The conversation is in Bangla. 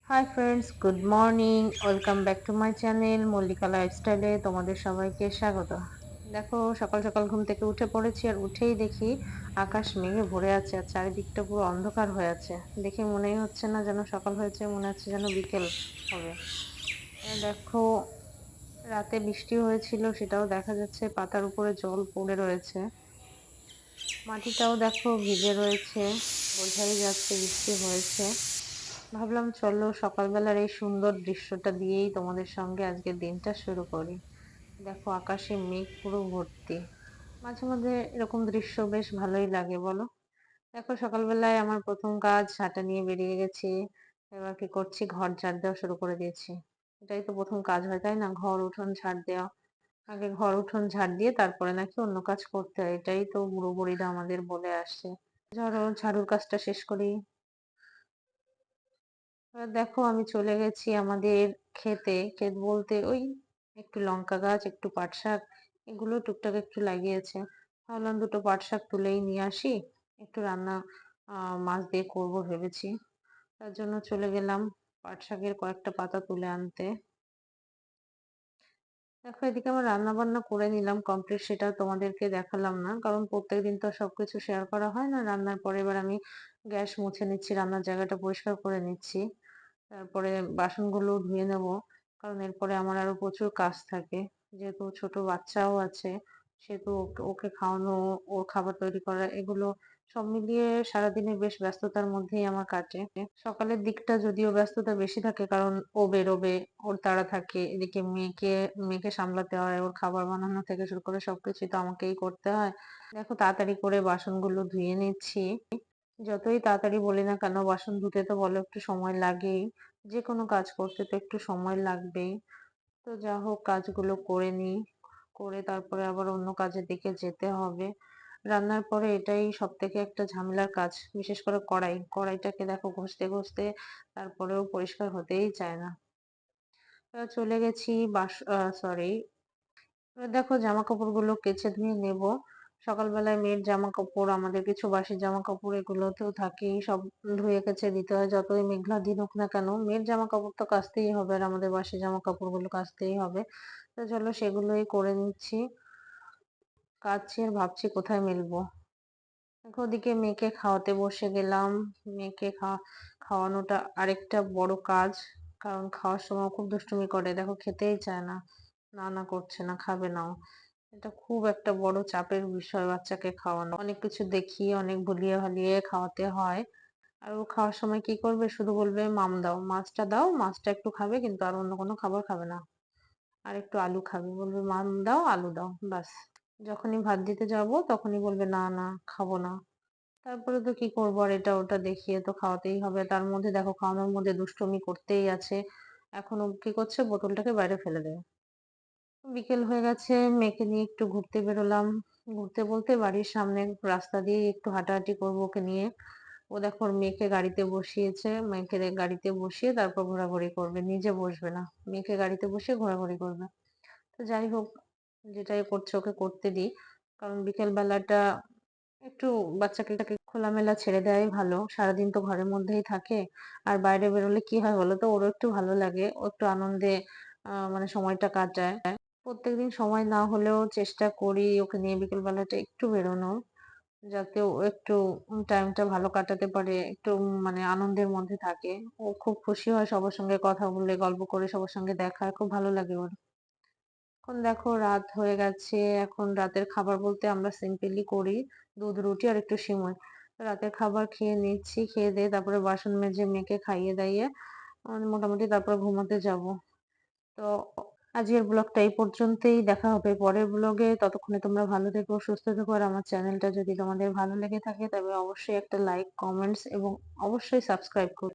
High friends, good morning. Welcome back to my channel Mallika লাইফস্টাইলে তোমাদের সবাইকে স্বাগত। দেখো, সকাল সকাল ঘুম থেকে উঠে পড়েছি, আর উঠেই দেখি আকাশ মেঘে ভরে আছে আর চারিদিকটা পুরো অন্ধকার হয়ে আছে। দেখে মনেই হচ্ছে না যেন সকাল হয়েছে, মনে হচ্ছে যেন বিকেল হবে। দেখো, রাতে বৃষ্টি হয়েছিল, সেটাও দেখা যাচ্ছে, পাতার উপরে জল পড়ে রয়েছে, মাটিটাও দেখো ভিজে রয়েছে, বোঝাই যাচ্ছে বৃষ্টি হয়েছে। ভাবলাম চলো সকালবেলার এই সুন্দর দৃশ্যটা দিয়েই তোমাদের সঙ্গে আজকের দিনটা শুরু করি। দেখো, আকাশে মেঘ পুরো ভর্তি। মাঝে মাঝে এরকম দৃশ্য বেশ ভালোই লাগে, বলো। দেখো, সকালবেলায় আমার প্রথম কাজ, ছাতা নিয়ে বেরিয়ে গেছি। এবার কি করছি, ঘর ঝাড় দেওয়া শুরু করে দিয়েছি। এটাই তো প্রথম কাজ হয়, তাই না? ঘর উঠোন ঝাড় দেওয়া। আগে ঘর উঠোন ঝাড় দিয়ে তারপরে নাকি অন্য কাজ করতে হয়, এটাই তো বুড়ো বুড়িরা আমাদের বলে আসছে। ধরো, ঝাড়ুর কাজটা শেষ করি। এবার দেখো, আমি চলে গেছি আমাদের ক্ষেতে। ক্ষেত বলতে ওই একটু লঙ্কা গাছ, একটু পাট শাক, এগুলো টুকটাক একটু লাগিয়েছে। ভাবলাম দুটো পাট শাক তুলেই নিয়ে আসি, একটু রান্না মাছ দিয়ে করবো ভেবেছি। তার জন্য চলে গেলাম পাট শাকের কয়েকটা পাতা তুলে আনতে। দেখো, এদিকে আমার রান্না বান্না করে নিলাম কমপ্লিট, সেটা তোমাদেরকে দেখালাম না, কারণ প্রত্যেকদিন তো সবকিছু শেয়ার করা হয় না। রান্নার পরে এবার আমি গ্যাস মুছে নিচ্ছি, রান্নার জায়গাটা পরিষ্কার করে নিচ্ছি, তারপরে বাসনগুলো ধুয়ে নেব, কারণ এরপরে আমার আরো প্রচুর কাজ থাকে। যেহেতু ছোট বাচ্চাও আছে, সেহেতু ওকে ওকে খাওয়ানো, ওর খাবার তৈরি করা, এগুলো সব মিলিয়ে সারাদিনের বেশ ব্যস্ততার মধ্যেই আমার কাটে। সকালের দিকটা যদিও ব্যস্ততা বেশি থাকে, কারণ ও বেরোবে, ওর তাড়া থাকে। এদিকে মেয়েকে মেয়েকে সামলাতে হয়, ওর খাবার বানানো থেকে শুরু করে সবকিছু তো আমাকেই করতে হয়। দেখো, তাড়াতাড়ি করে বাসনগুলো ধুয়ে নিচ্ছি। যতই তাড়াতাড়ি বলি না কেন, বাসন ধুতে তো বলো একটু সময় লাগেই। যে কোনো কাজ করতে তো একটু সময় লাগবেই। তো যা হোক, কাজগুলো করে নিই, করে তারপরে আবার অন্য কাজের দিকে যেতে হবে। রান্নার পরে এটাই সব থেকে একটা ঝামেলার কাজ, বিশেষ করে কড়াইটাকে দেখো ঘষতে ঘষতে তারপরেও পরিষ্কার হতেই চায় না। চলে গেছি সরি, দেখো, জামা কাপড়গুলো কেচে ধুয়ে নেব। সকালবেলায় মেয়ের জামা কাপড়, আমাদের কিছু বাসি জামা কাপড়, এগুলোতেও থাকেই, সব ধুয়ে কেচে দিতে হয়। যতই মেঘলা দিন হোক না কেন, মেয়ের জামা কাপড় তো কাচতেই হবে, আর আমাদের বাসি জামা কাপড়গুলো কাচতেই হবে। তো চলো সেগুলোই করে নিচ্ছি। কাচ্ছি আর ভাবছি কোথায় মেলবো। দেখো, ওদিকে মেয়েকে খাওয়াতে বসে গেলাম। মেয়েকে খাওয়ানোটা আরেকটা বড় কাজ, কারণ খাওয়ার সময় খুব দুষ্টুমি করে। দেখো, খেতেই চায় না, না না করছে না, খাবে না ও। এটা খুব একটা বড় চাপের বিষয়, বাচ্চাকে খাওয়ানো। অনেক কিছু দেখিয়ে, অনেক ভুলিয়ে ভালিয়ে খাওয়াতে হয়। আর ও খাওয়ার সময় কি করবে, শুধু বলবে মাম দাও, মাছটা দাও, মাছটা একটু খাবে, কিন্তু আর অন্য কোনো খাবার খাবে না। আর একটু আলু খাবে, বলবে মাম দাও, আলু দাও, ব্যাস। যখনই ভাত দিতে যাব তখনই বলবে না না, খাবো না। তারপরে তো কি করবো, আর এটা ওটা দেখিয়ে তো খাওয়াতেই হবে। তার মধ্যে দেখো, খাওয়ানোর মধ্যে দুষ্টুমি করতেই আছে। এখন ও কি করছে, বোতলটাকে বাইরে ফেলে দেয়। বিকেল হয়ে গেছে, মেয়েকে নিয়ে একটু ঘুরতে বেরোলাম। ঘুরতে বলতে বাড়ির সামনে রাস্তা দিয়ে একটু হাঁটাহাঁটি করবো ওকে নিয়ে। ও দেখো, ওর মেয়েকে গাড়িতে বসিয়েছে, মেয়েকে গাড়িতে বসিয়ে তারপর ঘোরাঘুরি করবে, নিজে বসবে না, মেয়েকে গাড়িতে বসিয়ে ঘোরাঘুরি করবে। তো যাই হোক, যেটাই করছে ওকে করতে দিই, কারণ বিকেল বেলাটা একটু বাচ্চাকে খোলামেলা ছেড়ে দেওয়াই ভালো। সারাদিন তো ঘরের মধ্যেই থাকে, আর বাইরে বেরোলে কি হয় বলো তো, ওরও একটু ভালো লাগে, ও একটু আনন্দে মানে সময়টা কাটায়। প্রত্যেকদিন সময় না হলেও চেষ্টা করি ওকে নিয়ে বিকেল বেলাটা একটু বেরোনোর, যাতে ও একটু টাইমটা ভালো কাটাতে পারে, একটু মানে আনন্দের মধ্যে থাকে। ও খুব খুশি হয় সবার সঙ্গে কথা বলে, গল্প করে, সবার সঙ্গে দেখা, খুব ভালো লাগে ওর। এখন দেখো, রাত হয়ে গেছে। এখন রাতের খাবার বলতে আমরা সিম্পলি করি দুধ রুটি আর একটু সিমুই। রাতের খাবার খেয়ে নিচ্ছি, খেয়ে দিয়ে তারপরে বাসন মেজে মেয়েকে খাইয়ে দাইয়ে মোটামুটি তারপর ঘুমাতে যাব। তো আজকের ব্লগটা এই পর্যন্তই, দেখা হবে পরের ব্লগে। ততক্ষণে তোমরা ভালো থেকো, সুস্থ থেকো, আর আমার চ্যানেলটা যদি তোমাদের ভালো লেগে থাকে তবে অবশ্যই একটা লাইক, কমেন্টস এবং অবশ্যই সাবস্ক্রাইব করো।